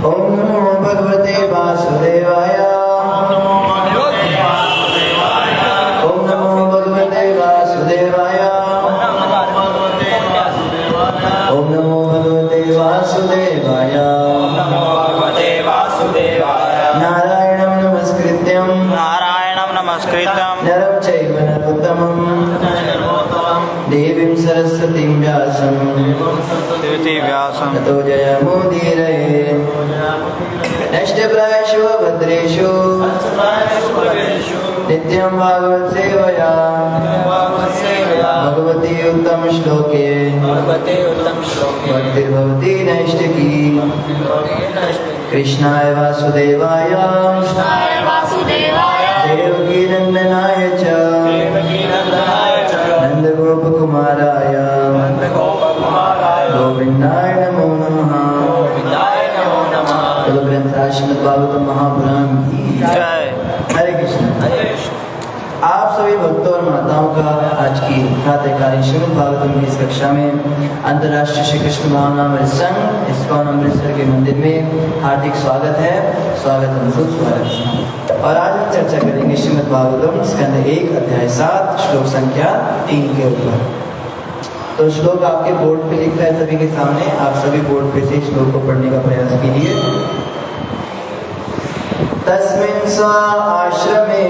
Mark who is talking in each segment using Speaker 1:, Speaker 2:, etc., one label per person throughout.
Speaker 1: ओम नमो भगवते वासुदेवाय। ओम नमो भगवते वासुदेवाय। ओम नमो भगवते वासुदेवाय। नारायणं नमस्कृत्यं नरं चैव नरोत्तमं देवीं सरस्वतीं व्यासं ततो जयमुदीरये। नष्टप्रायेषु भद्रेषु नित्यं भागवत सेवया भगवती उत्तम श्लोके भक्तिर्भवति नैष्टिकी। कृष्णाय वासुदेवाय देवकी नंदनाय च नंदगोपकुमाराय गोविंदाय नमो नमः। चलो ग्रंथराज श्रीमद् भागवतम महापुराण की जय। हरे कृष्ण। आप सभी भक्तों और माताओं का आज की प्रातःकालीन श्रीमद् भागवतम की इस कक्षा में अंतर्राष्ट्रीय श्री कृष्ण भावनामृत संघ इस्कॉन अमृतसर के मंदिर में हार्दिक स्वागत है। स्वागत स्वागत। और आज हम चर्चा करेंगे श्रीमद् भागवतम स्कंद 1 अध्याय 7 श्लोक संख्या 3 के ऊपर। तो श्लोक आपके बोर्ड पे लिखा है सभी के सामने। आप सभी बोर्ड पे से श्लोक को पढ़ने का प्रयास कीजिए। तस्मिन् स्वाश्रमे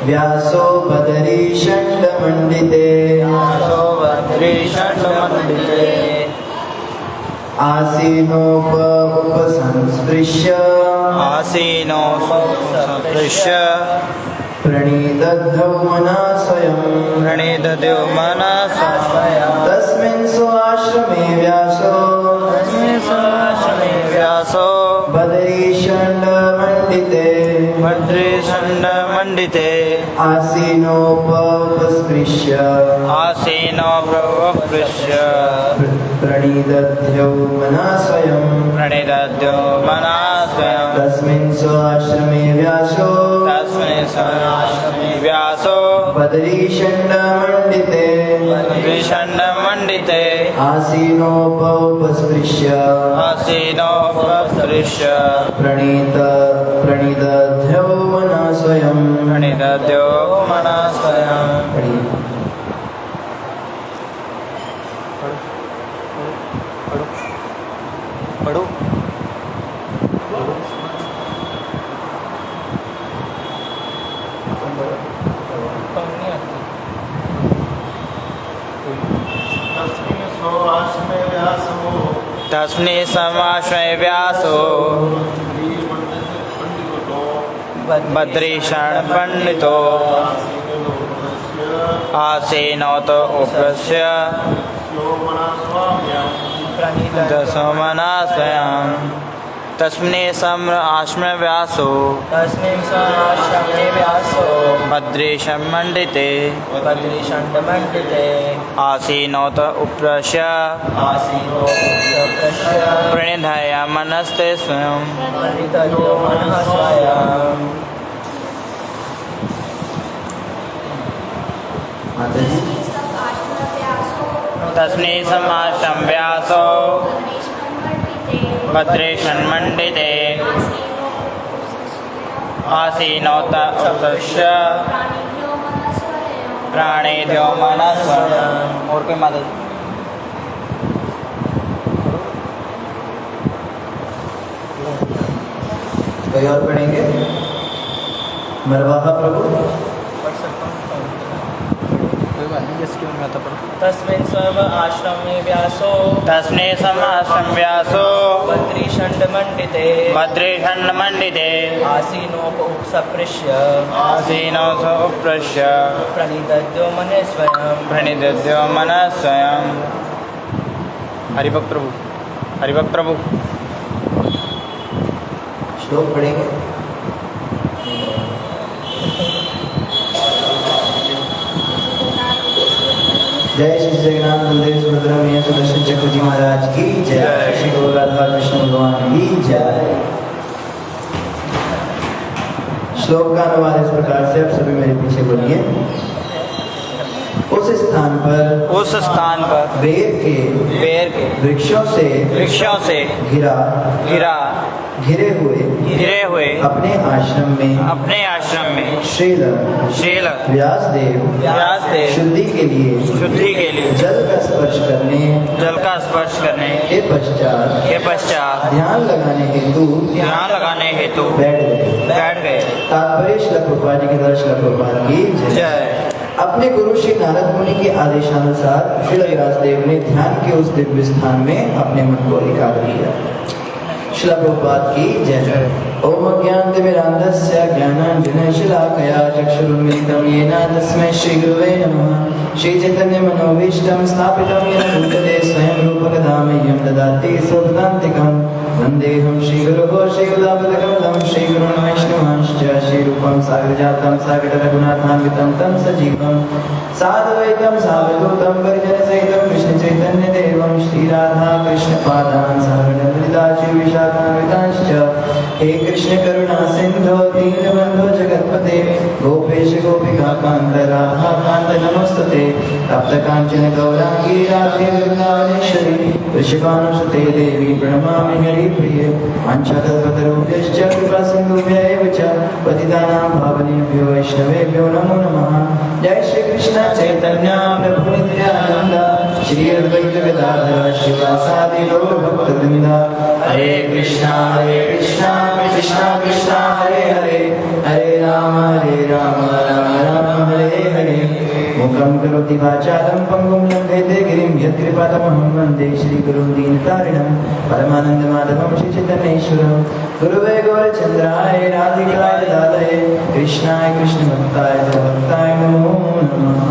Speaker 1: व्यासो बदरी षण्ड मंडिते आसीनोपसंस्पृश्य प्रणीदध्यौ मनः स्वयं तस्मिन् स्वाश्रमे व्यासो बदरी षण्ड मंडिते आसीनोपस्पृश्य प्रणीदध्यौ मनः स्वयं तस्मिन् स्वाश्रमे व्यासो बदरी षण्ड मंडिते आसीनोपस्पृश्य प्रणीदध्यौ मनः स्वयं
Speaker 2: पढ़ो। तस्मिन् समाश्रमे व्यासो बद्रीषण पंडितो आसीनोत उपस्य दशमना स्वयं तस्मिन् आश्रमे व्यासो बद्रीषण मंडिते आसीनोत उपस्य प्रणिधाय मनस्ते स्वयं तस्मिन् समाश्रमे व्यासो बद्रीषण मंडिते आसीनोत उपस्य प्राणिध्यो मनः स्वयं। और कोई माता
Speaker 1: कोई और पढ़ेंगे? मरवाहा प्रभु
Speaker 2: तस्मिन् समाश्रमे व्यासो बद्रीषण मंडिते आसीनोपसपृश्य प्रणीदध्यो मनः स्वयं। हरिभक्त प्रभु
Speaker 1: श्लोक पढ़ेंगे। जय श्री जगन्नाथ बलदेव सुभद्रा मैया सुदर्शन चक्र जी महाराज की जय। श्री गौर राधा कृष्ण भगवान की जय। श्लोक का अनुवाद इस प्रकार से आप सभी मेरे पीछे बोलिए। उस स्थान पर बेर के वृक्षों से घिरे हुए अपने आश्रम में श्रील व्यासदेव शुद्धि के लिए जल का स्पर्श करने के पश्चात ध्यान लगाने हेतु बैठ गए। तात्पर्य श्रील प्रभुपाद जी के द्वारा श्रील प्रभुपाद की जय। अपने गुरु श्री नारद मुनि के आदेशानुसार श्री व्यासदेव ने ध्यान के उस दिव्य स्थान में अपने मन को एकाग्र किया। श्रील प्रभुपाद की जय। ओम अज्ञानतिमिरान्धस्य ज्ञानाञ्जनशलाकया चक्षुरुन्मिलितं येन तस्मै श्रीगुरवे नमः। श्रीचैतन्यमनोभीष्टं स्थापितं येन भूतले स्वयं रूपकदामह्यं ददाति स्वपदान्तिकं। वन्देऽहं श्रीगुरोः श्रीयुतापदकमलं श्रीगुरुं वैष्णवांश्च श्रीरूपं सागरजातं सागररघुनाथान्वितं तं सजीवं साद्वैतं सावधूतं परिजनसहितं कृष्णचैतन्यदेवं श्रीराधा कृष्णपादान् सहगणललिता श्रीविशाखान्वितांश्च। हे कृष्ण करुणा सिंधु दीनबंधु जगत्पते गोपेश गोपिकाकान्त राधाकान्त नमस्तुते। तप्त कांचन गौरांगी राधे वृंदावनेश्वरी वृषभानुसुते देवी प्रणमामि हरिप्रिये। वाञ्छाकल्पतरुभ्यश्च कृपा सिन्धुभ्यैव च पतितानां पावनेभ्यो वैष्णवेभ्यो नमो नमः। जय श्री कृष्ण चैतन्य प्रभु नित्यानंद श्री अद्वैत गदाधर श्रीवासादि गौर भक्तवृंद। हरे कृष्णा कृष्णा कृष्णा हरे हरे हरे राम राम राम हरे हरे। मुखं करोति वाचालं पङ्गुं लङ्घयते गिरिं यत्कृपातमहं वन्दे श्रीगुरुं दीनतारिणं परमानन्दमाधवं श्रीचैतन्येश्वरं। गुरुवे गौरचन्द्राय राधिकाय दादये कृष्णाय कृष्णभक्ताय भक्ताय नमो नमः।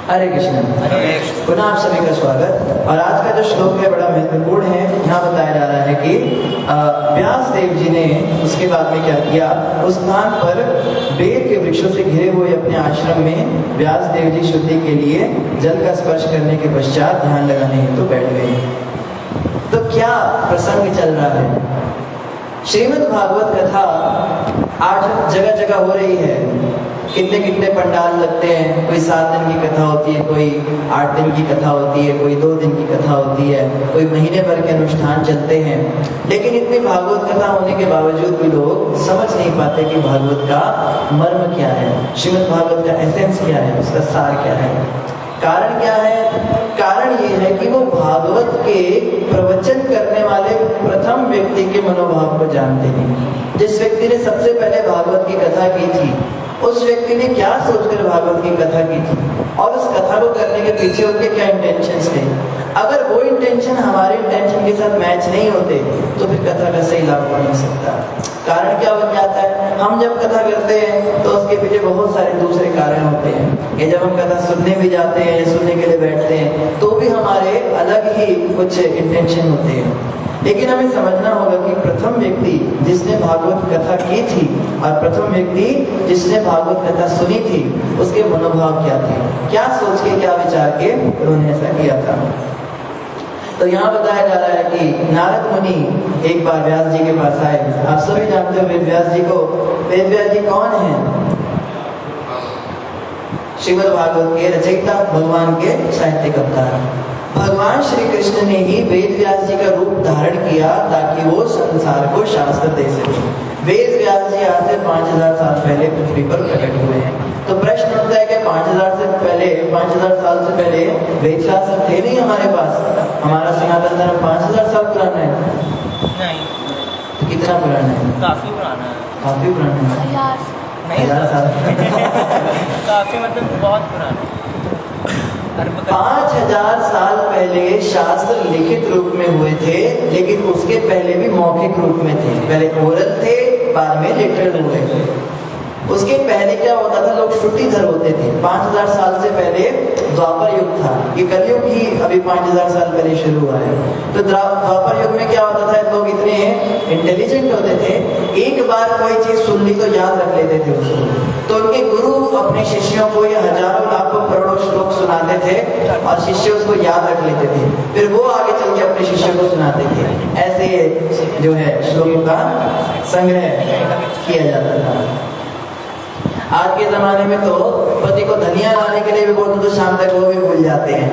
Speaker 1: हरे कृष्ण। पुनः आप सभी का स्वागत। और आज का जो श्लोक है बड़ा महत्वपूर्ण है। यहाँ बताया जा रहा है कि व्यास देव जी ने उसके बाद में क्या किया, उस स्थान पर बेर के वृक्षों से घिरे हुए अपने आश्रम में व्यास देव जी शुद्धि के लिए जल का स्पर्श करने के पश्चात ध्यान लगाने हेतु बैठ गए। तो क्या प्रसंग चल रहा है? श्रीमद् भागवत कथा आज जगह जगह हो रही है। कितने कितने पंडाल लगते हैं। कोई 7 दिन की कथा होती है, कोई 8 दिन की कथा होती है, कोई 2 दिन की कथा होती है, कोई महीने भर के अनुष्ठान चलते हैं। लेकिन इतनी भागवत कथा होने के बावजूद भी लोग समझ नहीं पाते कि भागवत का मर्म क्या है, श्रीमद् भागवत का एसेंस क्या है, उसका सार क्या है। कारण क्या है? कारण ये है कि वो भागवत के प्रवचन करने वाले प्रथम व्यक्ति के मनोभाव को जानते नहीं। जिस व्यक्ति ने सबसे पहले भागवत की कथा की थी, उस व्यक्ति ने क्या सोचकर भागवत की कथा की थी और उस कथा को करने के पीछे उनके क्या इंटेंशंस थे। अगर वो इंटेंशन हमारे इंटेंशन के साथ मैच नहीं होते तो फिर कथा का सही लाभ हो नहीं सकता। कारण क्या बन जाता है? हम जब कथा करते हैं तो उसके पीछे बहुत सारे दूसरे कारण होते हैं। ये जब हम कथा सुनने भी जाते हैं या सुनने के लिए बैठते हैं तो भी हमारे अलग ही कुछ इंटेंशन होते हैं। लेकिन हमें समझना होगा कि प्रथम व्यक्ति जिसने भागवत कथा की थी और प्रथम व्यक्ति जिसने भागवत कथा सुनी थी उसके मनोभाव क्या थे, क्या सोच के क्या विचार के उन्होंने ऐसा किया था। तो यहाँ बताया जा रहा है कि नारद मुनि एक बार व्यास जी के पास आए। आप सभी जानते हो वेद व्यास जी को। वेद व्यास जी कौन है? श्रीमद् भागवत के रचयिता, भगवान के साहित्यिक अवतार। भगवान श्री कृष्ण ने ही वेद व्यास जी का रूप धारण किया ताकि वो संसार को शास्त्र दे सके। वेद व्यास जी आज से 5000 साल पहले पृथ्वी पर प्रकट हुए हैं। तो प्रश्न उठता है कि 5000 साल से पहले वेद शास्त्र थे नहीं हमारे पास। हमारा सनातन धर्म 5000 साल पुराना है।
Speaker 2: नहीं।
Speaker 1: तो कितना पुराना है?
Speaker 2: काफी पुराना है।
Speaker 1: काफी पुराना है। 1000 साल।
Speaker 2: काफी मतलब बहुत पुराना।
Speaker 1: 5000 साल पहले शास्त्र लिखित रूप में हुए थे, लेकिन उसके पहले भी मौखिक रूप में थे। पहले ओरल थे, बाद में लिटरल हुए। उसके पहले क्या होता था? लोग श्रुतिधर होते थे। 5000 साल से पहले द्वापर युग था। ये कलयुग ही अभी 5000 साल पहले शुरू हुआ है। तो द्वापर युग में क्या होता था? लोग इतने इंटेलिजेंट होते थे, एक बार कोई चीज सुन ली तो याद रख लेते थे उसको। तो उनके गुरु अपने शिष्यों को ये हजारों लाखों करोड़ों श्लोक सुनाते थे और शिष्य उसको याद रख लेते थे। फिर वो आगे चल के अपने शिष्यों को सुनाते थे। ऐसे जो है श्लोकों का संग्रह किया जाता था। आज के जमाने में तो पति को धनिया लाने के लिए भी बोलते तो शाम तक वो भी भूल जाते हैं।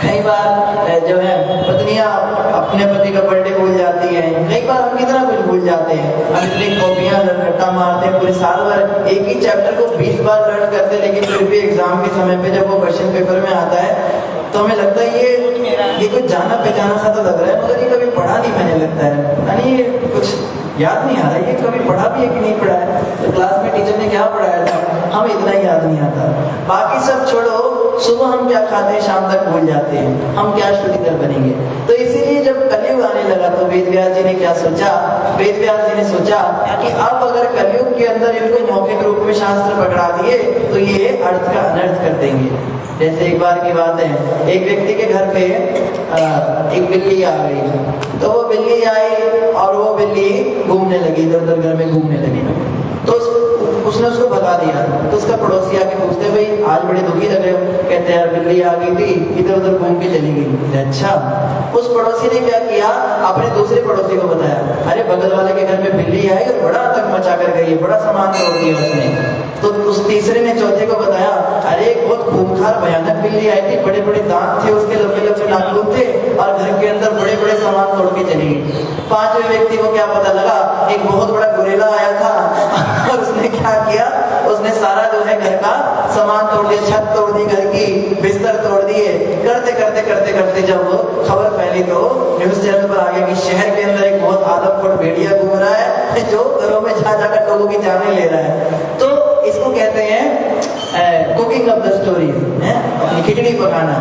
Speaker 1: कई बार जो है पत्नियां अपने पति का बर्थडे भूल जाती हैं, कई बार हम कितना कुछ भूल जाते हैं। हम इतनी कॉपियां रट्टा मारते हैं, पूरे साल भर एक ही चैप्टर को 20 बार लर्न करते हैं, लेकिन फिर भी एग्जाम के समय पे जब वो क्वेश्चन पेपर में आता है तो हमें लगता है ये कुछ जाना पहचाना सा तो लग रहा है, मगर ये कभी पढ़ा नहीं, मैंने लगता है यानी ये कुछ याद नहीं आ रहा है, ये कभी पढ़ा भी है कि नहीं पढ़ा है, तो क्लास में टीचर ने क्या पढ़ाया था हमें इतना ही याद नहीं आता। बाकी सब छोड़ो, सुबह हम क्या खाते हैं शाम तक भूल जाते हैं, हम क्या शुद्धिकर बनेंगे। तो इसीलिए जब कलयुग आने लगा तो वेद व्यास जी ने क्या सोचा, वेद व्यास जी ने सोचा कि अब अगर कलयुग के अंदर इनको मौखिक रूप में शास्त्र पकड़ा दिए तो ये अर्थ का अनर्थ कर देंगे। जैसे एक बार की बात है, एक व्यक्ति के घर पे एक बिल्ली आ गई, तो वो बिल्ली आई और वो बिल्ली घूमने लगी, इधर उधर घर में घूमने लगी, तो उसने उसको भगा दिया। तो उसका पड़ोसी आके पूछते, भाई आज बड़े दुखी लग रहे हो? कहते यार बिल्ली आ गई थी, इधर उधर घूम के चली गई। अच्छा, उस पड़ोसी ने क्या किया, अपने दूसरे पड़ोसी को बताया, अरे बगल वाले के घर में बिल्ली आई और बड़ा आतंक मचा कर गई, बड़ा सामान तोड़ दिया उसने। तो उस तीसरे ने चौथे को बताया, अरे एक बहुत खूंखार भयानक बिल्ली आई थी, बड़े बड़े दांत थे उसके, लंबे लंबे नाखून थे और घर के अंदर बड़े बड़े सामान तोड़ के चली गई। पांचवें व्यक्ति को क्या पता लगा, एक बहुत बड़ा गुरेला आया था और उसने क्या किया, उसने सारा जो है घर का सामान तोड़ दिया, छत तोड़ दी घर की, बिस्तर तोड़ दिए। करते करते करते करते जब खबर फैली तो न्यूज चैनल पर आ गया कि शहर के अंदर एक बहुत आदमखोर भेड़िया घूम रहा है जो घरों में जा जाकर लोगों की जानें ले रहा है। तो इसको कहते हैं कुकिंग ऑफ द स्टोरी, अपनी खिचड़ी पकाना,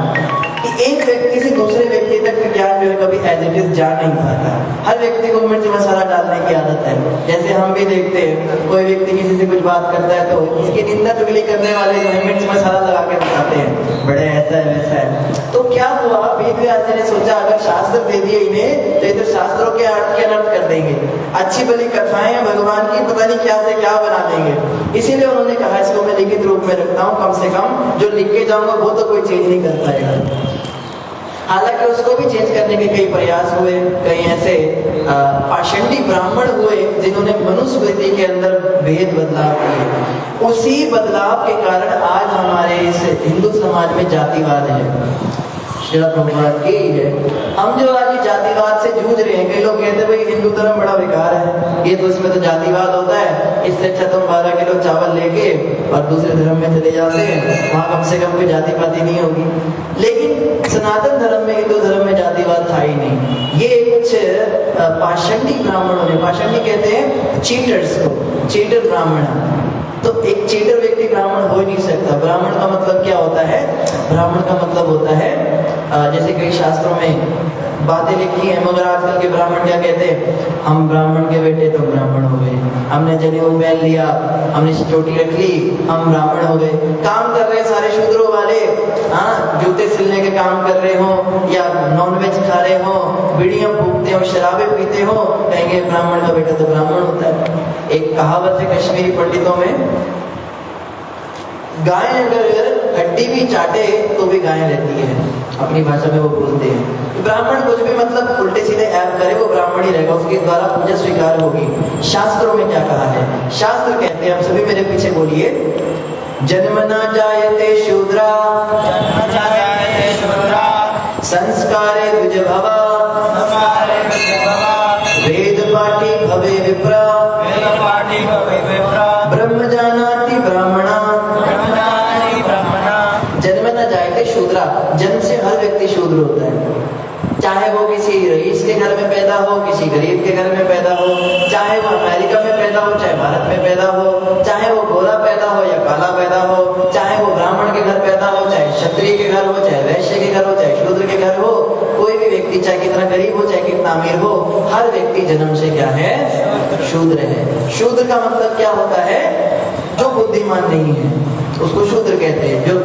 Speaker 1: कि एक व्यक्ति से दूसरे व्यक्ति तक ज्ञान जो है कभी एज इट इज जा नहीं पाता। हर व्यक्ति को मिर्च मसाला डालने की आदत है। जैसे हम भी देखते हैं, कोई व्यक्ति किसी से कुछ बात करता है तो इसकी निंदा चुगली करने वाले जो है मिर्च मसाला लगा के बताते हैं, बड़े ऐसा है वैसा है। तो क्या हुआ, वेद व्यास जी ने सोचा अगर शास्त्र दे दिए इन्हें तो ये तो शास्त्रों के अर्थ के अनर्थ कर देंगे, अच्छी भली कथाएं हैं भगवान की पता नहीं क्या से क्या बना देंगे। इसीलिए उन्होंने कहा इसको मैं लिखित रूप में रखता हूँ, कम से कम जो लिख के जाऊंगा वो तो कोई चेंज नहीं कर पाएगा। हालांकि उसको भी चेंज करने के कई प्रयास हुए, कई ऐसे पाषंडी ब्राह्मण हुए जिन्होंने मनुस्मृति के अंदर भेद बदलाव किए। उसी बदलाव के कारण आज हमारे इस हिंदू समाज में जातिवाद है। श्रील प्रभुपाद की है। हम जो आज जातिवाद से जूझ रहे हैं, कई लोग कहते हैं भाई हिंदू धर्म बड़ा बेकार है, ये तो इसमें तो जातिवाद होता है, इससे अच्छा तुम 12 किलो चावल लेके और दूसरे धर्म में चले जाते हैं, वहाँ कम से कम कोई जाति पाति नहीं होगी। लेकिन सनातन धर्म में, हिंदू धर्म में जातिवाद था ही नहीं। ये कुछ पाषंडी ब्राह्मणों ने, पाषंडी कहते हैं चीटर्स को, चीटर ब्राह्मण। तो एक चीटर व्यक्ति ब्राह्मण हो ही नहीं सकता। ब्राह्मण का मतलब क्या होता है, ब्राह्मण का मतलब होता है जैसे कई शास्त्रों में बातें लिखी हैं, मगर आजकल के ब्राह्मण क्या कहते हैं, हम ब्राह्मण के बेटे तो ब्राह्मण हो गए, हमने जनेऊ पहन लिया, हमने चोटी रख ली, हम ब्राह्मण हो गए। काम कर रहे सारे शूद्रों वाले, हाँ, जूते सिलने के काम कर रहे हो या नॉनवेज खा रहे हो, बीड़ियां फूकते हो, शराबें पीते हो, कहेंगे ब्राह्मण का बेटा तो ब्राह्मण होता है। एक कहावत है कश्मीरी पंडितों में, गाय अगर हड्डी भी चाटे तो भी गाय रहती है, अपनी भाषा में वो बोलते हैं। ब्राह्मण कुछ भी मतलब उल्टे सीधे ऐप करे वो ब्राह्मण ही रहेगा, उसके द्वारा पूजा स्वीकार होगी। शास्त्रों में क्या कहा है, शास्त्र कहते हैं, आप सभी मेरे पीछे बोलिए, जन्म न जायते शूद्रा, जन्म जायते शूद्रा, संस्कारे द्विज भवा, संस्कारे द्विज भवा, वेद पाठी भवे विप्रा, वेद पाठी भवे विप्रा, ब्रह्म जानाति ब्राह्मणा, ब्रह्म जानाति ब्राह्मणा। जन्म न जायते शूद्रा, जन्म से हर व्यक्ति शूद्र होता है, चाहे वो किसी रईस के घर में पैदा हो, किसी गरीब के घर में पैदा हो, चाहे वो अमेरिका में पैदा हो, चाहे भारत में पैदा हो, चाहे वो गोरा पैदा हो या काला पैदा हो, चाहे वो ब्राह्मण के घर पैदा हो, चाहे क्षत्रिय के घर हो, चाहे वैश्य के घर हो, चाहे शूद्र के घर हो, कोई भी व्यक्ति चाहे कितना गरीब हो, चाहे कितना अमीर हो, हर व्यक्ति जन्म से क्या है, शूद्र है। शूद्र का मतलब क्या होता है, जो बुद्धिमान नहीं है उसको शूद्र कहते हैं, जो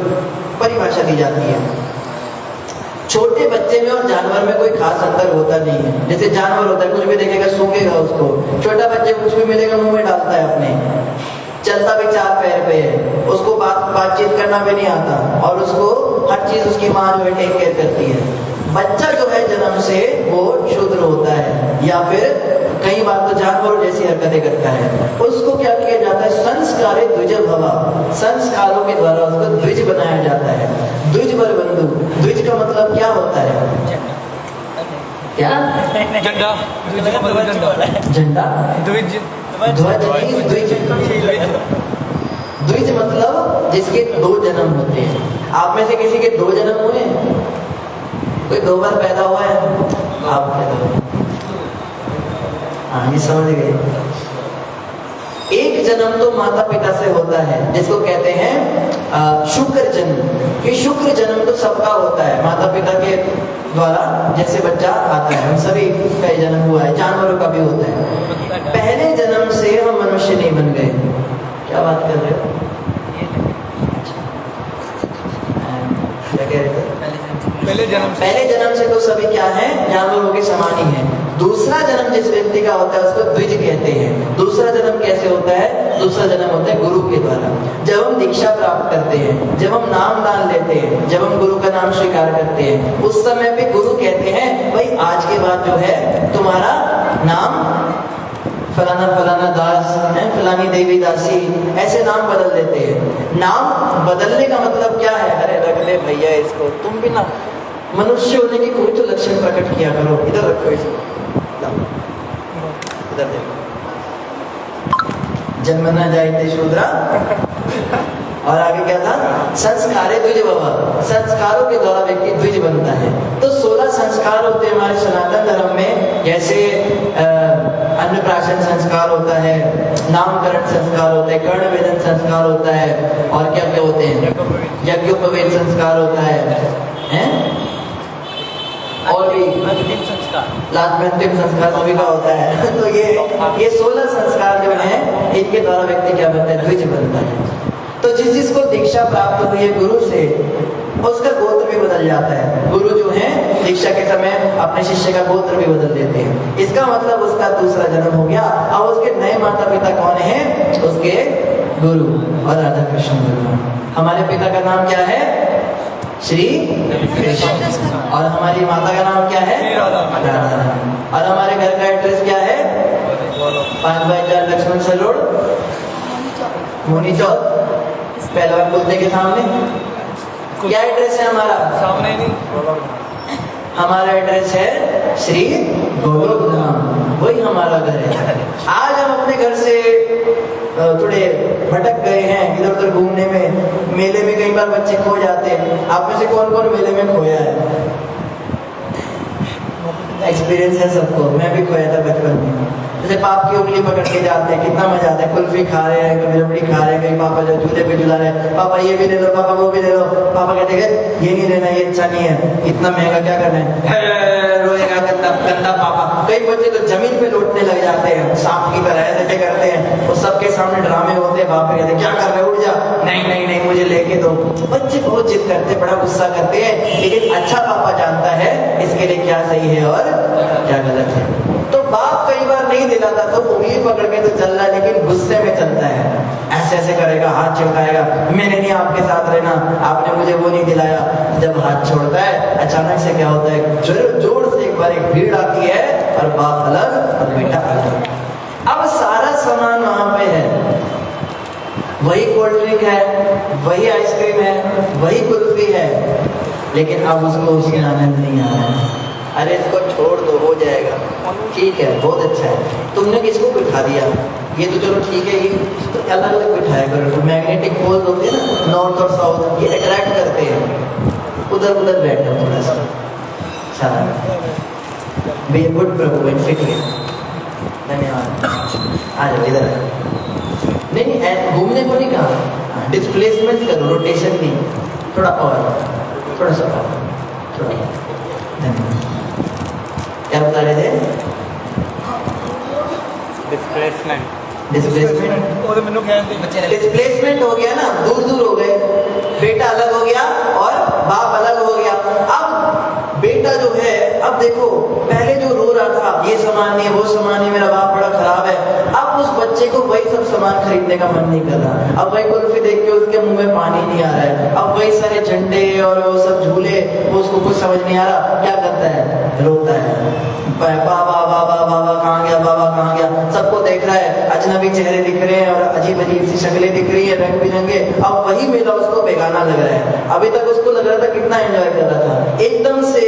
Speaker 1: परिभाषा दी जाती है। छोटे बच्चे में और जानवर में कोई खास अंतर होता नहीं है। जैसे जानवर होता है, कुछ भी देखेगा सूंघेगा उसको, छोटा बच्चे कुछ भी मिलेगा मुंह में डालता है अपने, चलता भी 4 पैर पे है, उसको बातचीत करना भी नहीं आता और उसको हर चीज उसकी माँ जो है टेक केयर करती है। बच्चा जो है जन्म से वो शूद्र होता है। या फिर कई बार तो जानवरों जैसी हरकतें करता है, उसको क्या किया जाता है? संस्कारे द्विज भवा, संस्कारों के द्वारा उसको द्विज बनाया जाता है। द्विज वर बंधु, द्विज का मतलब क्या होता है? क्या?
Speaker 2: झंडा।
Speaker 1: झंडा,
Speaker 2: द्विज।
Speaker 1: ध्वज नहीं, द्विज। द्विज मतलब जिसके दो जन्म होते हैं। आप में से किसी के दो जन्म हुए? कोई दो बार पैदा हुआ है? आप पैदा हुए? हाँ, ये समझ गए। एक जन्म तो माता पिता से होता है, जिसको कहते हैं शुक्र जन्म। ये शुक्र जन्म तो सबका होता है, माता पिता के द्वारा जैसे बच्चा आता है, हम सभी का जन्म हुआ है, जानवरों का भी होता है। पहले जन्म से हम मनुष्य नहीं बन गए। क्या बात कर रहे हो? क्या कह रहे थे? पहले जन्म से तो सभी क्या है? जानवरों के समान ही है। दूसरा जन्म जिस व्यक्ति का होता है उसको द्विज कहते हैं। दूसरा जन्म कैसे होता है? दूसरा जन्म होता है गुरु के द्वारा। जब हम दीक्षा प्राप्त करते हैं, जब हम नाम दान लेते हैं, जब हम गुरु का नाम स्वीकार करते हैं, उस समय पे गुरु कहते हैं भाई आज के बाद जो है तुम्हारा नाम फलाना फलाना दास है, फलानी देवी दासी, ऐसे नाम बदल देते हैं। नाम बदलने का मतलब क्या है? अरे रख ले भैया इसको, तुम भी ना मनुष्य होने की कोई तो लक्षण प्रकट किया करो। इधर रखो इसको, इधर देखो। जन्म न जायते शूद्रा, और आगे क्या था? संस्कारे द्विज भवा, संस्कारों के द्वारा व्यक्ति द्विज बनता है। तो 16 संस्कार होते हैं हमारे सनातन धर्म में, जैसे अन्नप्राशन संस्कार होता है, नामकरण संस्कार होता है, कर्णवेदन संस्कार होता है, और क्या क्या होते हैं? यज्ञोपवेत संस्कार होता है, हैं? और भी लास्ट में अंतिम संस्कार सभी का होता है। तो ये 16 संस्कार जो हैं, इनके द्वारा व्यक्ति क्या बनता है? द्विज बनता है। तो जिसको दीक्षा प्राप्त हुई है गुरु से, उसका गोत्र भी बदल जाता है। गुरु जो है दीक्षा के समय अपने शिष्य का गोत्र भी बदल देते हैं। इसका मतलब उसका दूसरा जन्म हो गया। अब उसके नए माता पिता कौन है? उसके गुरु और राधा कृष्ण भगवान। हमारे पिता का नाम क्या है? श्री कृष्ण। और हमारी माता का नाम क्या है? राधा। और हमारे घर का एड्रेस क्या है? 5/4 लक्ष्मण सर रोड, मोनी चौक, पहलवान कुत्ते के सामने। क्या एड्रेस है हमारा?
Speaker 2: सामने नहीं,
Speaker 1: हमारा एड्रेस है श्री गोलोक धाम, वही हमारा घर है। आज हम अपने घर से थोड़े भटक गए हैं इधर उधर घूमने में। मेले में कई बार बच्चे खो जाते हैं। आप में से कौन कौन मेले में खोया है? एक्सपीरियंस है सबको, मैं भी खोया था बचपन में। जैसे पाप की उंगली पकड़ के जाते हैं, कितना मजा आता है। कुल्फी खा रहे हैं, कभी रबड़ी खा रहे हैं, कहीं पापा जो झूले पे झूला रहे हैं, पापा ये भी ले लो, पापा वो भी ले लो। पापा कहते हैं ये नहीं लेना, ये अच्छा नहीं है, इतना महंगा क्या करना है, रोएगा गंदा गंदा पापा। कई बच्चे तो जमीन पे लौटने लग जाते हैं, सांप की तरह ऐसे करते हैं। वो सबके सामने ड्रामे होते हैं। बाप कहते क्या कर रहे हो, उठ जा, नहीं नहीं नहीं मुझे लेके दो। बच्चे बहुत जिद करते हैं, बड़ा गुस्सा करते हैं, लेकिन अच्छा पापा जानता है इसके लिए क्या सही है और क्या गलत है। तो बाप कई बार नहीं दिलाता तो उंगली पकड़ के तो चल रहा है, लेकिन गुस्से में चलता है, ऐसे ऐसे करेगा, हाथ छिड़काएगा, मैंने नहीं आपके साथ रहना, आपने मुझे वो नहीं दिलाया। जब हाथ छोड़ता है अचानक से क्या होता है? जोर से एक बार एक भीड़ आती है और बाप अलग और बेटा अलग। अब सारा सामान वहां पे है, वही कोल्ड ड्रिंक है, वही आइसक्रीम है, वही कुल्फी है, लेकिन अब उसको उसकी आनंद नहीं आ रहा है। अरे इसको छोड़ दो, हो जाएगा, ठीक है, बहुत अच्छा है। तुमने किसको बिठा दिया? ये तो चलो ठीक है, ये तो अलग अलग बिठाया करो। तो मैग्नेटिक पोल्स होते हैं ना, नॉर्थ और साउथ, ये अट्रैक्ट करते हैं। उधर उधर बैठो थोड़ा सा, अच्छा बी गुड प्रभु, फिट है। धन्यवाद। आ जाओ इधर। नहीं घूमने को नहीं कहा, डिस्प्लेसमेंट करो, रोटेशन नहीं, थोड़ा और, थोड़ा सा और, थोड़ा। धन्यवाद। क्या बता रहे थे?
Speaker 2: डिस्प्लेसमेंट
Speaker 1: डिस्प्लेसमेंट हो गया ना, दूर दूर हो गए, बेटा अलग हो गया और बाप अलग हो गया। अब बेटा जो है, अब देखो पहले जो रो रहा था ये सामान नहीं, वो सामान नहीं, मेरा बाप बड़ा खराब है, अब उस बच्चे को वही सब सामान खरीदने का मन नहीं कर रहा। अब वही कुल्फी देख के उसके मुंह में पानी नहीं आ रहा है, अब वही सारे झंडे और वो सब झूले, उसको कुछ समझ नहीं आ रहा। क्या करता है? रोता है, बाबा बाबा बाबा कहाँ गया, बाबा कहाँ गया। सबको देख रहा है, अजनबी चेहरे दिख रहे हैं और अजीब अजीब सी शक्लें दिख रही है, रंग बिरंगे। अब वही मेला उसको बेगाना लग रहा है। अभी तक उसको लग रहा था कितना एंजॉय कर रहा था, एकदम से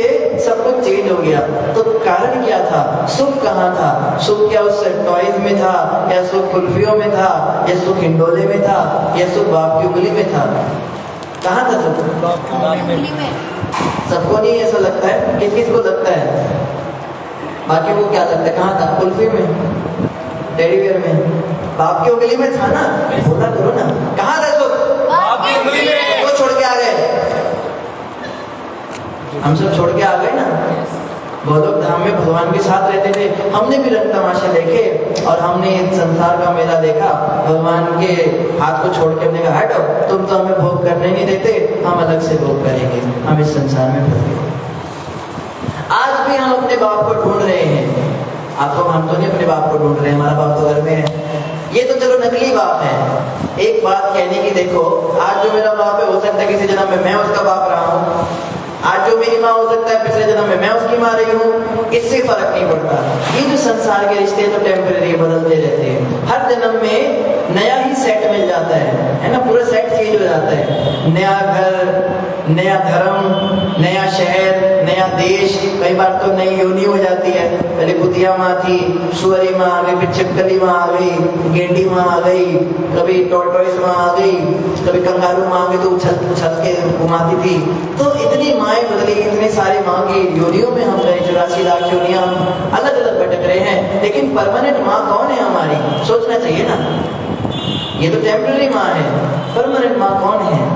Speaker 1: सब कुछ चेंज हो गया। तो कारण क्या था? सुख कहाँ था? सुख क्या उस टॉयज में था, या सुख कुल्फियों में था, या सुख हिंडोले में था, या सुख बाप की उंगली में था? कहाँ था सुख? सबको नहीं ऐसा लगता है, किस किस को लगता है? बाकी को क्या लगता है? कहाँ था? कुल्फी में, टेडी बियर में, बाप की उंगली में था ना? बोला करो ना, कहाँ था सुख?
Speaker 2: बाप की उंगली में।
Speaker 1: वो छोड़ के आ गए, हम सब छोड़ के आ गए ना। गोलोक धाम में भगवान के साथ रहते थे, हमने भी रंग तमाशे देखे और हमने संसार का मेला देखा। भगवान के हाथ को छोड़ के हमने कहा हटो, तुम तो हमें भोग करने नहीं देते, हम अलग से भोग करेंगे, हम इस संसार में फंस गए। आज भी हम अपने बाप को ढूंढ रहे हैं। आपको, हम तो नहीं अपने बाप को ढूंढ रहे, हमारा बाप तो घर में है। ये तो चलो नकली बाप है। एक बात कहने की, देखो आज जो मेरा बाप है, हो सकता है किसी जन्म में मैं उसका बाप रहा हूँ। आज जो मेरी माँ हो सकता है पिछले जन्म में मैं उसकी माँ रही हूँ, इससे फर्क नहीं पड़ता। ये जो संसार के रिश्ते तो टेम्परेरी बदलते रहते हैं। हर जन्म में नया ही सेट मिल जाता है ना, पूरा सेट चेंज हो जाता है। नया घर, नया धर्म, नया शहर, नया देश, कई बार तो नई योनि हो जाती है। पहले कुतिया माँ थी, सुअरी माँ आ गई, फिर छिपकली माँ आ गई, गेंडी माँ आ गई, कभी टॉर्टोइस माँ आ गई, कभी कंगारू माँ आ गई, तो उछल के घुमाती थी। तो इतनी माएँ बदली, इतनी सारी माँ की योनियों में हम गए, 84 लाख योनियां हम अलग अलग भटक रहे हैं। लेकिन परमानेंट माँ कौन है हमारी? सोचना चाहिए ना। ये तो टेम्पररी माँ है, परमानेंट माँ कौन है?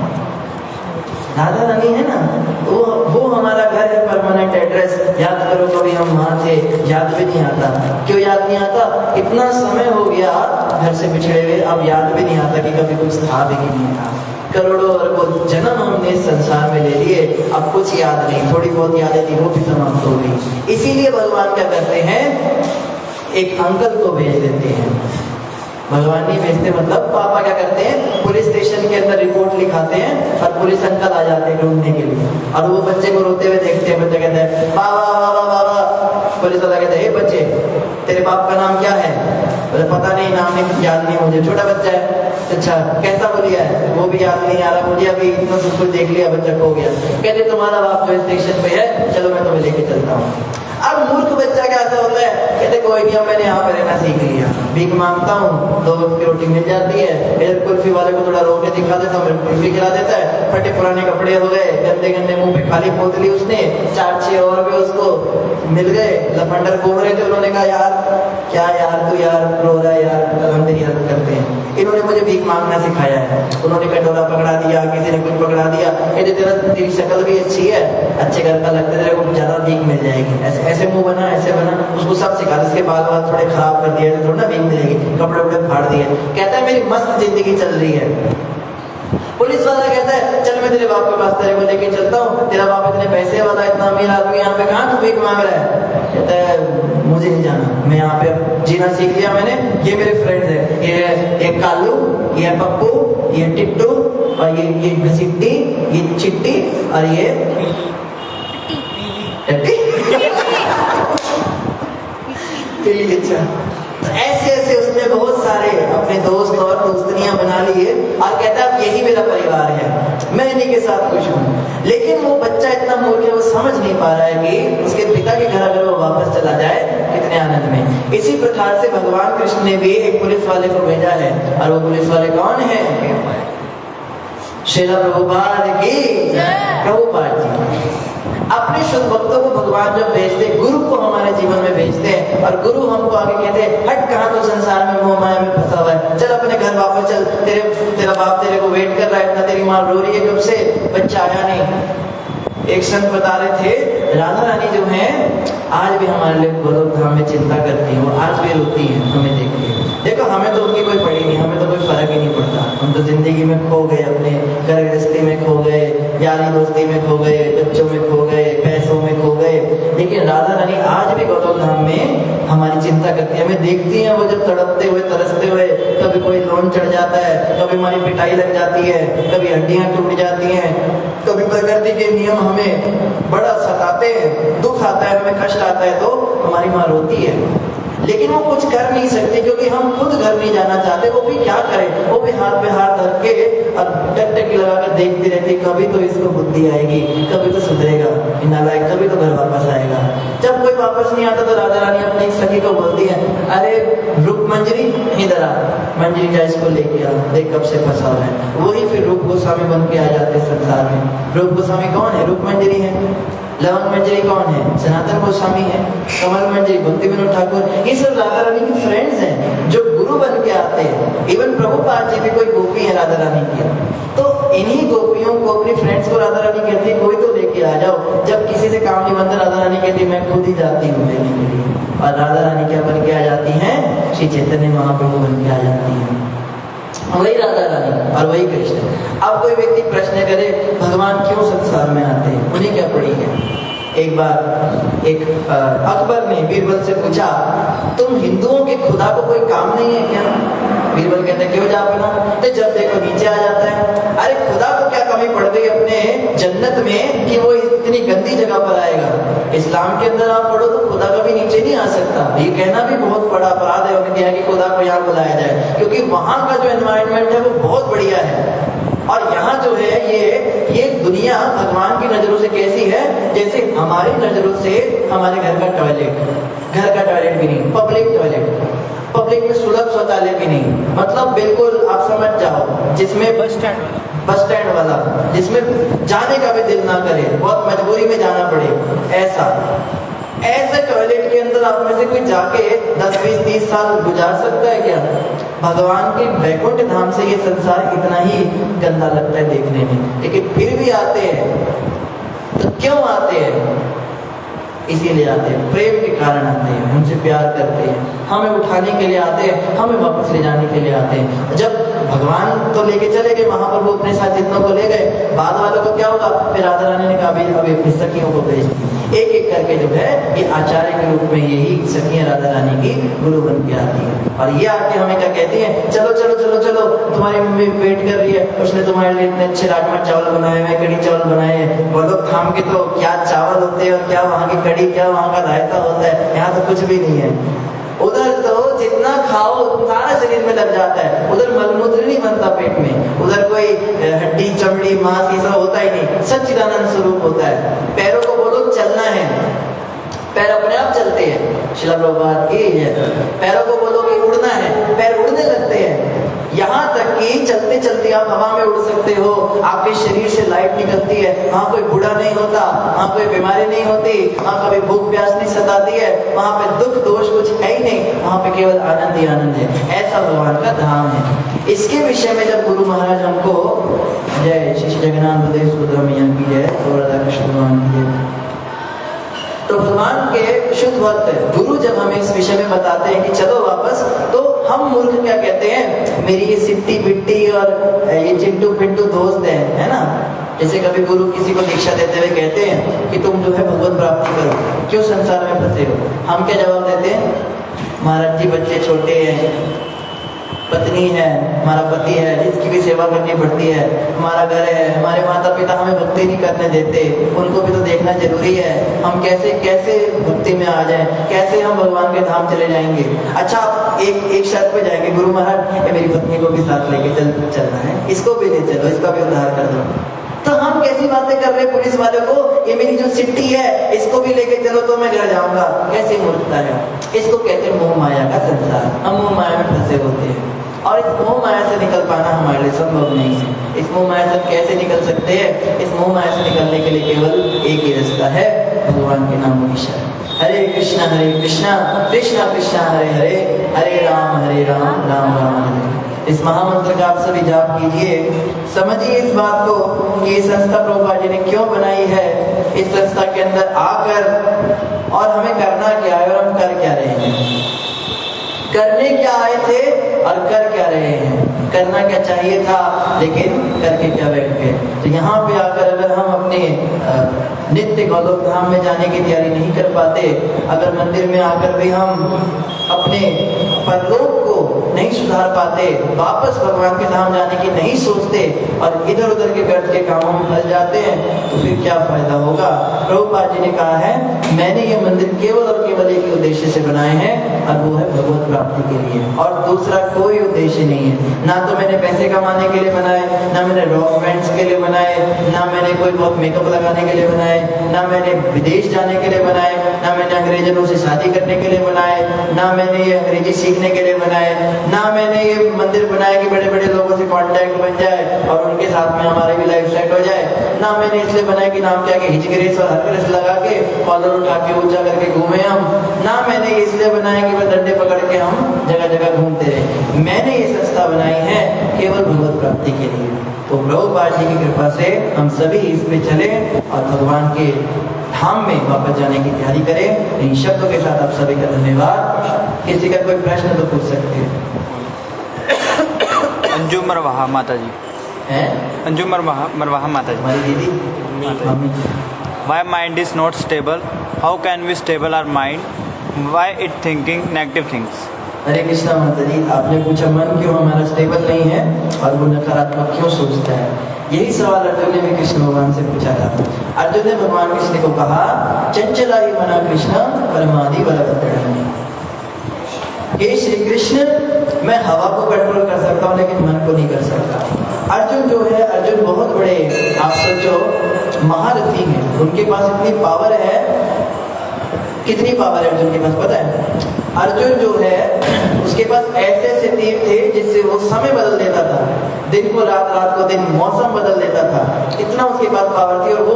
Speaker 1: राधा रानी है ना, वो हमारा घर है, परमानेंट एड्रेस। याद करो कभी हम वहाँ थे, याद भी नहीं आता। क्यों याद नहीं आता? इतना समय हो गया घर से बिछड़े हुए, अब याद भी नहीं आता कि कभी कुछ था भी कि नहीं था। करोड़ों अरबों जन्म हमने इस संसार में ले लिए, अब कुछ याद नहीं, थोड़ी बहुत यादें थी वो भी समाप्त हो गई। इसीलिए भगवान क्या करते हैं, एक अंकल को भेज देते हैं। भगवान नहीं भेजते, मतलब पापा क्या करते हैं, पुलिस स्टेशन के अंदर रिपोर्ट लिखाते हैं और पुलिस अंकल आ जाते हैं ढूंढने के लिए। और वो बच्चे को रोते हुए देखते हैं, बच्चा कहता है बाबा बाबा बाबा। पुलिस वाला कहता है बच्चे तेरे बाप का नाम क्या है? बोले पता नहीं, नाम नहीं याद नहीं मुझे, छोटा बच्चा है। अच्छा कैसा बोलिया है? वो भी याद नहीं आ रहा मुझे, अभी इतना सब कुछ देख लिया, बच्चा खो गया। कहते तुम्हारा बाप जो स्टेशन पे है, चलो मैं तुम्हें लेके चलता हूँ। अब मूर्ख बच्चा कैसा होता है, कहते कोई नहीं, मैंने यहाँ पे रहना सीख लिया, भीख मांगता हूँ, 2 वक्त की रोटी मिल जाती है। इधर कुल्फी वाले को थोड़ा रोक के दिखा देता हूँ, मेरे कुल्फी खिला देता है। फटे पुराने कपड़े हो गए, गंदे गंदे मुंह पे खाली पोतली उसने, 4-6 और भी उसको मिल गए, लफंडर घूम रहे थे। उन्होंने कहा यार क्या यार, तू यार रो रहा है यार, हम तेरी हेल्प करते हैं। इन्होंने मुझे भीख मांगना सिखाया है। उन्होंने कटोरा पकड़ा दिया, किसी ने कुछ पकड़ा दिया, तेरी शक्ल भी अच्छी है, अच्छे घर का लगता है, तेरे को ज्यादा भीख मिल जाएगी, ऐसे ऐसे मुंह बना, ऐसे बना। उसको सब सिखा, इसके बाल थोड़े खराब कर दिए, थोड़ा ना भीख मिलेगी, कपड़े वपड़े फाड़ दिए। कहता है मेरी मस्त जिंदगी चल रही है। पुलिस वाला कहता है चल मैं तेरे बाप के पास तेरे को लेके चलता हूँ, तेरा बाप इतने पैसे वाला, इतना अमीर आदमी, यहाँ पे कहाँ तू भीख मांग रहा है? कहता है मुझे नहीं जाना, मैं यहाँ पे जीना सीख लिया मैंने, ये मेरे फ्रेंड्स है, ये एक कालू, ये पप्पू, ये टिट्टू, और ये घसीटी, ये चिट्टी, और ये टट्टी। अच्छा, ऐसे ऐसे उसने बहुत सारे अपने दोस्त और दोस्तनियां बना लिए और कहता है यही मेरा परिवार है, मैं इन्हीं के साथ खुश हूँ। लेकिन वो बच्चा इतना मूर्ख है, वो समझ नहीं पा रहा है कि उसके पिता के घर अगर वो वापस चला जाए कितने आनंद में। इसी प्रकार से भगवान कृष्ण ने भी एक पुलिस वाले को भेजा है, और वो पुलिस वाले कौन है? श्रील प्रभुपाद की प्रभुपाद जी। अपने शुद्ध भक्तों को भगवान जब भेजते, गुरु को हमारे जीवन में भेजते हैं, और गुरु हमको आगे कहते हैं हट, कहाँ तो संसार में मोह माया में फंसा हुआ है, चल अपने घर वापस चल, तेरा बाप तेरे को वेट कर रहा है, इतना तेरी माँ रो रही है कब से, बच्चा आया नहीं। एक संत बता रहे थे राधा रानी जो है आज भी हमारे लिए गोलोक धाम में चिंता करती है, वो आज भी रोती है हमें देख के। देखो हमें तो उनकी कोई पड़ी नहीं, हमें तो कोई फर्क ही नहीं पड़ता, हम तो जिंदगी में खो गए, अपने घर गृहस्थी में खो गए, यारी दोस्ती में खो गए, बच्चों में खो गए, पैसों में खो गए। लेकिन राधा रानी आज भी गोलोक धाम में हमारी चिंता करती है, हमें देखती हैं वो जब तड़पते हुए तरसते हुए, कभी कोई लोन चढ़ जाता है, कभी हमारी पिटाई लग जाती है, कभी हड्डियां टूट जाती हैं, कभी प्रकृति के नियम हमें बड़ा सताते हैं, दुख आता है, हमें कष्ट आता है, तो हमारी माँ रोती है। लेकिन वो कुछ कर नहीं सकते क्योंकि हम खुद घर नहीं जाना चाहते। वो भी क्या करें, वो भी हाथ पे हाथ धर के और टकटकी लगा कर देखती रहती, कभी तो इसको बुद्धि आएगी, कभी तो सुधरेगा, नालायक कभी तो घर वापस आएगा। जब कोई वापस नहीं आता तो राधा रानी अपनी सखी को बोलती है, अरे रुक मंजरी, इधर आ, मंजरी जा इसको लेके आ, देख कब से फंसा हुआ है। वही फिर रूप गोस्वामी बन के आ जाते संसार में। रूप गोस्वामी कौन है? रूप मंजरी है। लवंग मंजरी कौन है? सनातन गोस्वामी है। कमल मंजरी भक्ति विनोद ठाकुर, ये सब राधा रानी की फ्रेंड्स हैं जो गुरु बन के आते हैं। इवन प्रभुपाद जी भी कोई गोपी है राधा रानी की, तो इन्हीं गोपियों को, अपनी फ्रेंड्स को राधा रानी कहती है कोई तो लेके आ जाओ। जब किसी से काम नहीं बनता राधा रानी कहती मैं खुद ही जाती हूँ लेने के लिए। और राधा रानी क्या बन के आ जाती हैं? श्री चैतन्य महाप्रभु बन के आ जाती हैं। वही राधा रानी और वही कृष्ण। अब कोई व्यक्ति प्रश्न करे भगवान क्यों संसार में आते हैं, उन्हें क्या पड़ी है? एक बार एक अकबर ने बीरबल से पूछा, तुम हिंदुओं के खुदा को कोई काम नहीं है क्या? बीरबल कहते क्यों जा बना? तो जब देखो नीचे आ जाता है। अरे खुदा को क्या कमी पड़ गई अपने जन्नत में कि वो इतनी गंदी जगह पर आएगा? इस्लाम के अंदर आप पढ़ो तो खुदा कभी नीचे नहीं आ सकता। ये कहना भी बहुत बड़ा अपराध है उनके यहाँ कि खुदा को यहाँ बुलाया जाए, क्योंकि वहां का जो एनवायरनमेंट है वो बहुत बढ़िया है। और यहाँ जो है ये दुनिया भगवान की नजरों से कैसी है? जैसे हमारी नजरों से हमारे घर का टॉयलेट भी नहीं, पब्लिक में सुलभ शौचालय भी नहीं, मतलब बिल्कुल आप समझ जाओ, जिसमें बस स्टैंड वाला, जिसमें जाने का भी दिल ना करे, बहुत मजबूरी में जाना पड़े, ऐसे टॉयलेट के अंदर आप में से कोई जाके 10, 20, 30 साल गुजार सकता है क्या? भगवान के वैकुंठ धाम से ये संसार इतना ही गंदा लगता है देखने में, लेकिन फिर भी आते हैं। तो क्यों आते हैं? इसीलिए आते हैं, प्रेम के कारण आते हैं, हमसे प्यार करते हैं, हमें उठाने के लिए आते हैं, हमें वापस ले जाने के लिए आते हैं। जब भगवान तो लेके चले गए, महाप्रभु अपने साथ जितनों को ले गए, बाद वालों को क्या होगा? फिर राधा रानी ने कहा अभी अपनी सखियों को भेज दी। एक एक करके जो है ये आचार्य के रूप में यही सखियां राधा रानी की गुरु बन के आती है। और ये आके हमें क्या कहती है? चलो चलो चलो चलो, तुम्हारी मम्मी वेट कर रही है, उसने तुम्हारे लिए इतने अच्छे राजमा चावल बनाए हैं, कड़ी चावल बनाए हैं। बोलो थाम के तो क्या चावल होते हैं और क्या वहाँ की कड़ी, क्या वहाँ का रायता होता है, यहाँ तो कुछ भी नहीं है। उधर तो जितना खाओ सारा शरीर में लग जाता है, उधर मलमूत्र नहीं बनता पेट में, उधर कोई हड्डी चमड़ी मांस ये सब होता ही नहीं, सच्चिदानंद स्वरूप होता है। पैरों को बोलो चलना है, पैर अपने आप चलते हैं। श्रील प्रभुपाद की है। पैरों को बोलो कि उड़ना है, पैर उड़ने लगते हैं। यहाँ तक कि चलते चलते आप हवा में उड़ सकते हो, आपके शरीर से लाइट निकलती है, वहाँ कोई बूढ़ा नहीं होता, वहाँ कोई बीमारी नहीं होती, वहाँ कभी भूख प्यास नहीं सताती है, वहाँ पे दुख दोष कुछ है ही नहीं, वहाँ पे केवल आनंद ही आनंद है। ऐसा भगवान का धाम है। इसके विषय में जब गुरु महाराज हमको, जय श्री जगन्नाथ बलदेव सुभद्रा मैया की जय, और राधा कृष्ण भगवान की जय, तो भगवान के शुद्ध भक्त गुरु जब हमें इस विषय में बताते हैं कि चलो वापस, तो हम मूर्ख क्या कहते हैं? मेरी ये सिट्टी बिट्टी और ये चिंटू पिंटू दोस्त है ना? जैसे कभी गुरु किसी को दीक्षा देते हुए कहते हैं कि तुम जो है भगवत प्राप्ति करो, क्यों संसार में फंसे हो? हम क्या जवाब देते हैं? महाराज जी बच्चे छोटे हैं, पत्नी है, हमारा पति है, इसकी भी सेवा करनी पड़ती है, हमारा घर है, हमारे माता पिता हमें भक्ति नहीं करने देते, उनको भी तो देखना जरूरी है। हम कैसे कैसे भक्ति में आ जाएं, कैसे हम भगवान के धाम चले जाएंगे? अच्छा, एक शर्त पे जाएंगे, गुरु महाराज मेरी पत्नी को भी साथ लेके चलना है, इसको भी ले चलो, इसका भी उद्धार कर दो। तो हम कैसी बातें कर रहे हैं पुलिस वाले को? ये मेरी जो सिट्टी है इसको भी लेके चलो तो मैं घर जाऊंगा। कैसी मूर्खता है? इसको कहते हैं मोह माया का संसार। हम मोह माया में फंसे होते हैं और इस मोह माया से निकल पाना हमारे लिए संभव नहीं है। इस मोह माया से कैसे निकल सकते हैं? इस मोह माया से निकलने के लिए केवल एक ही रास्ता है, भगवान के नामों की शरण। हरे कृष्णा कृष्णा कृष्णा हरे हरे, हरे राम राम राम हरे। इस महामंत्र का आप सभी जाप कीजिए। समझिए इस बात को कि संस्था प्रभुपाद जी ने क्यों बनाई है, इस संस्था के अंदर आकर, और हमें करना क्या है और हम कर क्या रहे हैं। करने क्या आए थे और कर क्या रहे हैं। करना क्या चाहिए था लेकिन करके क्या बैठ गए। तो यहाँ पे आकर अगर हम अपने नित्य गोलोक धाम में जाने की तैयारी नहीं कर पाते, अगर मंदिर में आकर भी हम अपने परलोक को नहीं सुधार पाते, वापस भगवान के धाम जाने की नहीं सोचते और इधर उधर के व्यर्थ के कामों में फंस जाते हैं, तो फिर क्या फायदा होगा। प्रभुपाद जी ने कहा है, मैंने ये मंदिर केवल और केवल एक ही उद्देश्य से बनाए हैं और वो है भगवत प्राप्ति के लिए, और दूसरा कोई उद्देश्य नहीं है। ना तो मैंने पैसे कमाने के लिए बनाए, ना मैंने रॉक बैंड्स के लिए बनाए, ना मैंने कोई बहुत मेकअप लगाने के लिए बनाए, ना मैंने विदेश जाने के लिए बनाए, ना मैंने अंग्रेजों से शादी करने के लिए बनाए, ना मैंने ये अंग्रेजी सीखने के लिए बनाए, ना मैंने ये मंदिर बनाया कि बड़े बड़े लोगों से कांटेक्ट बन जाए और उनके साथ में हमारी भी लाइफ सेट हो जाए, ना मैंने इसलिए बनाया कि नाम क्या कि हिचग्रेस और हरग्रेस लगा के कॉलर उठा के ऊंचा करके घूमे हम, ना मैंने इसलिए बनाया कि बस डंडे पकड़ के हम जगह जगह घूमते रहे। मैंने ये संस्था बनाई है केवल भगवत प्राप्ति के लिए। तो प्रभुपाद जी की कृपा से हम सभी इस पे चले और भगवान के धाम में वापस जाने की तैयारी करें। इन शब्दों के साथ आप सभी का धन्यवाद। किसी का कोई प्रश्न तो पूछ सकते हैं।
Speaker 2: अंजू मरवाहा माता जी
Speaker 1: हैं?
Speaker 2: अंजू मरवाहा माता जी।
Speaker 1: हमारी दीदी mummy.
Speaker 2: Why mind is not stable? How can we stable our mind? Why it thinking negative things?
Speaker 1: हरे कृष्णा माता जी, आपने पूछा मन क्यों हमारा स्टेबल नहीं है और वो नकारात्मक क्यों सोचता है। यही सवाल अर्जुन ने भी कृष्ण भगवान से पूछा था। अर्जुन ने भगवान कृष्ण को कहा, चंचला ही मना कृष्ण परमादि बलवत्तरम। हे श्री कृष्ण, मैं हवा को कंट्रोल कर सकता हूँ लेकिन मन को नहीं कर सकता। अर्जुन जो है, अर्जुन बहुत बड़े, आप सोचो, महारथी हैं, उनके पास इतनी पावर है। कितनी पावर है अर्जुन के पास पता है? अर्जुन जो है उसके पास ऐसे ऐसे तीर थे जिससे वो समय बदल देता था, दिन को रात, रात को दिन, मौसम बदल देता था। इतना उसके पास पावर थी। और वो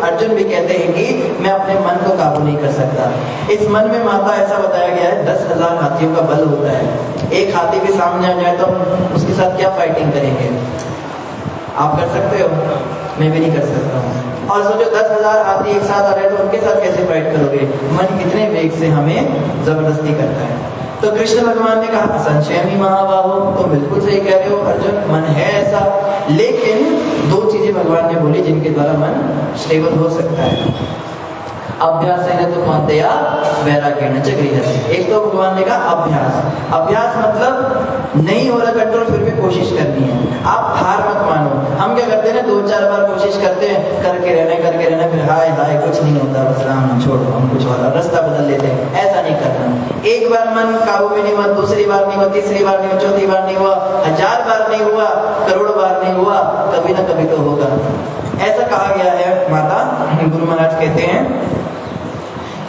Speaker 1: अर्जुन भी कहते हैं कि मैं अपने मन को काबू नहीं कर सकता। इस मन में माता ऐसा बताया गया है 10,000 हाथियों का बल होता है। एक हाथी भी सामने आ जाए तो हम उसके साथ क्या फाइटिंग करेंगे? आप कर सकते हो? मैं भी नहीं कर सकता हूँ। और सोचो 10,000 हाथी एक साथ आ रहे तो उनके साथ कैसे फाइट करोगे? मन कितने वेग से हमें जबरदस्ती करता है। तो कृष्ण भगवान ने कहा, संशयमी महाबाहो, तो बिल्कुल सही कह रहे हो अर्जुन, मन है ऐसा। लेकिन दो चीजें भगवान ने बोली जिनके द्वारा मन स्टेबल हो सकता है। अभ्यास है तो कौनतया वैराग्य न गृह्यते। एक तो भगवान ने कहा अभ्यास। अभ्यास मतलब नहीं हो रहा कंट्रोल फिर भी कोशिश करनी है। आप हार मत मानो। हम क्या करते हैं ना, 2-4 बार कोशिश करते हैं, करके रहना, फिर हाय हाय कुछ नहीं होता, बस राम छोड़ो, हम कुछ और रास्ता बदल लेते हैं। ऐसा नहीं करना। एक बार मन काबू में नहीं हुआ, दूसरी बार नहीं हुआ, तीसरी बार नहीं हुआ, चौथी बार नहीं हुआ, 1000 बार नहीं हुआ, करोड़ बार नहीं हुआ, कभी ना कभी तो होगा। ऐसा कहा गया है। माता गुरु महाराज कहते हैं,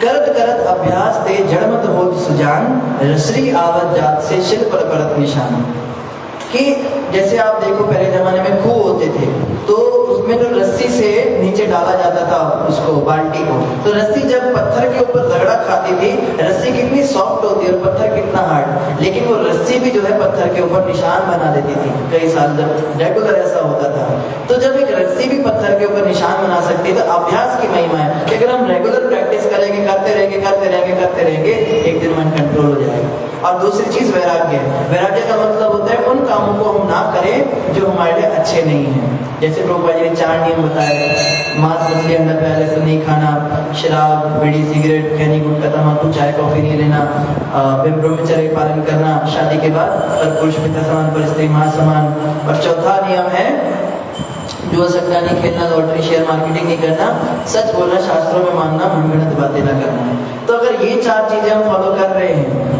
Speaker 1: करत करत अभ्यास ते जड़मत होत सुजान, रसरी आवत जात से शिल पर परत निशान। कि जैसे आप देखो पहले जमाने में कुएं होते थे तो उसमें तो रस्सी से नीचे डाला जाता था उसको, बाल्टी को। तो रस्सी जब पत्थर के ऊपर रगड़ा खाती थी, रस्सी कितनी सॉफ्ट होती है और पत्थर कितना हार्ड, लेकिन वो रस्सी भी जो है पत्थर के ऊपर निशान बना देती थी। कई साल जब रेगुलर ऐसा होता था, तो जब एक रस्सी भी पत्थर के ऊपर निशान बना सकती है तो अभ्यास की महिमा है कि अगर हम रेगुलर प्रैक्टिस करेंगे, करते रहेंगे, एक दिन मन कंट्रोल हो जाएगा। और दूसरी चीज वैराग्य। वैराग्य का मतलब होता है उन कामों को हम ना करें जो हमारे लिए अच्छे नहीं हैं। जैसे प्रभुपाद जी ने 4 नियम बताए, मांस मछली अंडा पहले से नहीं खाना, शराब बीड़ी सिगरेट खैनी गुटखा तंबाकू चाय कॉफी नहीं लेना, ब्रह्मचर्य पालन करना, शादी के बाद पर पुरुष पिता समान पर स्त्री मां समान। और चौथा नियम है जो सट्टा नहीं खेलना, लॉटरी शेयर मार्केटिंग नहीं करना, सच बोलना, शास्त्रों में मानना, मनगढ़ंत बातें ना करना। तो अगर ये 4 चीजें हम फॉलो कर रहे हैं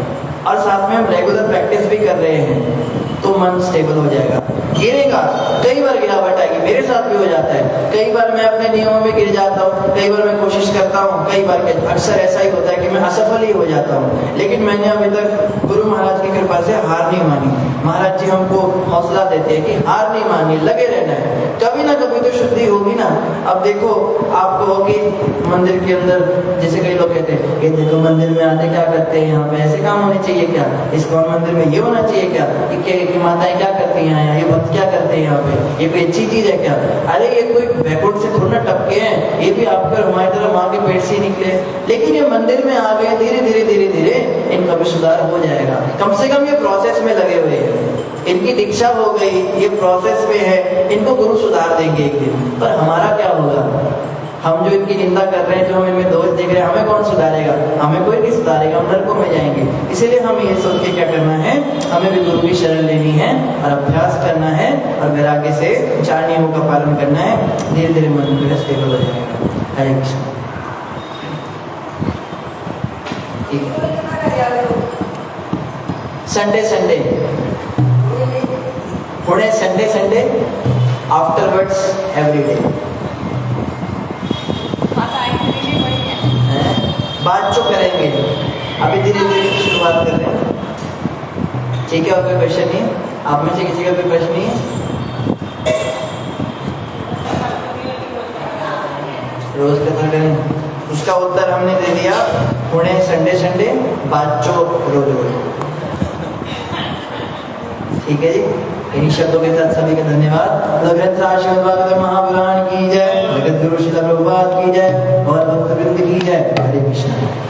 Speaker 1: और साथ में हम रेगुलर प्रैक्टिस भी कर रहे हैं तो मन स्टेबल हो जाएगा। गिरेगा, कई बार गिरावट आएगी, मेरे साथ भी हो जाता है। कई बार मैं अपने नियमों में गिर जाता हूँ, कई बार मैं कोशिश करता हूँ, कई बार अक्सर ऐसा ही होता है कि मैं असफल ही हो जाता हूँ। लेकिन मैंने अभी तक गुरु महाराज की कृपा से हार नहीं मानी। महाराज जी हमको हौसला देते हैं कि हार नहीं मानी, लगे रहना है, कभी ना कभी तो शुद्धि होगी ना। अब देखो आपको होगी मंदिर के अंदर, जैसे कई लोग कहते हैं ये देखो मंदिर में आते क्या करते हैं, यहाँ पे ऐसे काम होने चाहिए क्या, इस्कॉन मंदिर में ये होना चाहिए क्या, कि माताएं क्या करती हैं यहाँ, ये भक्त क्या करते हैं यहाँ पे, ये कोई अच्छी चीज है क्या? अरे ये कोई बैकवर्ड से थोड़ा ना टपके हैं, ये भी आपका हमारी तरह माँ के पेट से ही निकले। लेकिन ये मंदिर में आ गए, धीरे धीरे इनका भी सुधार हो जाएगा। कम से कम ये प्रोसेस में लगे हुए हैं, इनकी दीक्षा हो गई, ये प्रोसेस में है, इनको गुरु सुधार देंगे एक दिन। पर हमारा क्या होगा? हम जो इनकी निंदा कर रहे हैं, जो हम इनमें दोष देख रहे हैं, हमें कौन सुधारेगा? हमें कोई नहीं सुधारेगा, हम नरकों में जाएंगे। इसीलिए हमें ये सोच के क्या करना है, हमें भी गुरु की शरण लेनी है और अभ्यास करना है और वैराग्य से 4 नियमों का पालन करना है। धीरे धीरे मन जो है स्टेबल हो जाएगा। Hare Krishna. Sunday Pune Sunday afterwards every day. बात जो करेंगे अभी धीरे धीरे शुरुआत कर रहे हैं। ठीक है, और कोई क्वेश्चन नहीं? आप में से किसी का कोई प्रश्न नहीं है? रोज कदर करें, उसका उत्तर हमने दे दिया। पुणे संडे बाचो रोज। ठीक है जी, इन्हीं शब्दों के साथ सभी का धन्यवाद। ग्रंथ श्रीमद् भागवत महापुराण की जय, जगत गुरु श्रील प्रभुपाद की जय और भक्तवृंद की जय। हरे कृष्ण।